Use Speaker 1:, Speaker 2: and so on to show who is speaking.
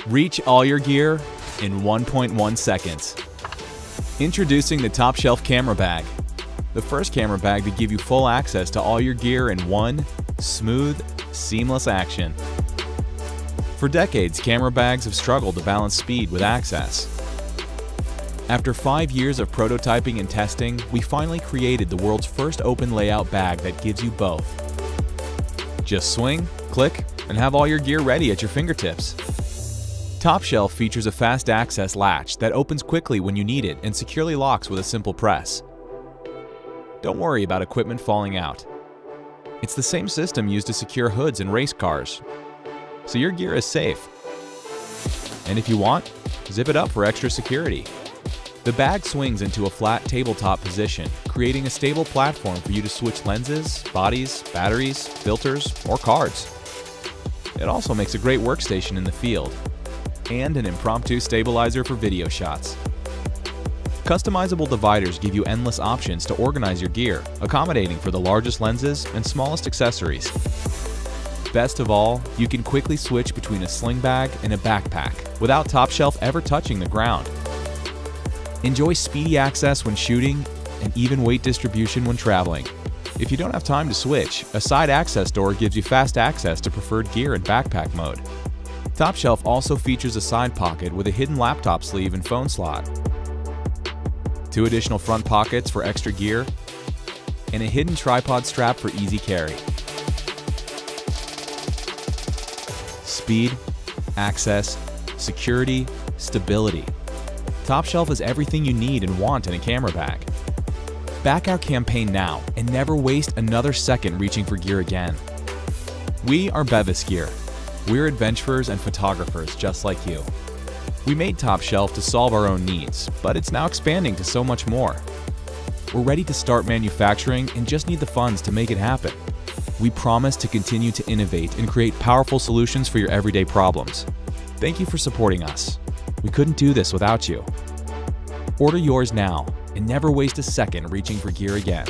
Speaker 1: Reach all your gear in 1.1 seconds. Introducing the Top Shelf Camera Bag, the first camera bag to give you full access to all your gear in one smooth, seamless action. For decades, camera bags have struggled to balance speed with access. After 5 years of prototyping and testing, we finally created the world's first open layout bag that gives you both. Just swing, click, and have all your gear ready at your fingertips. Top Shelf features a fast access latch that opens quickly when you need it and securely locks with a simple press. Don't worry about equipment falling out. It's the same system used to secure hoods in race cars, so your gear is safe. And if you want, zip it up for extra security. The bag swings into a flat tabletop position, creating a stable platform for you to switch lenses, bodies, batteries, filters, or cards. It also makes a great workstation in the field, and an impromptu stabilizer for video shots. Customizable dividers give you endless options to organize your gear, accommodating for the largest lenses and smallest accessories. Best of all, you can quickly switch between a sling bag and a backpack without Top Shelf ever touching the ground. Enjoy speedy access when shooting and even weight distribution when traveling. If you don't have time to switch, a side access door gives you fast access to preferred gear in backpack mode. Top Shelf also features a side pocket with a hidden laptop sleeve and phone slot, 2 additional front pockets for extra gear, and a hidden tripod strap for easy carry. Speed, access, security, stability. Top Shelf is everything you need and want in a camera bag. Back our campaign now and never waste another second reaching for gear again. We are Bevis Gear. We're adventurers and photographers just like you. We made Top Shelf to solve our own needs, but it's now expanding to so much more. We're ready to start manufacturing and just need the funds to make it happen. We promise to continue to innovate and create powerful solutions for your everyday problems. Thank you for supporting us. We couldn't do this without you. Order yours now and never waste a second reaching for gear again.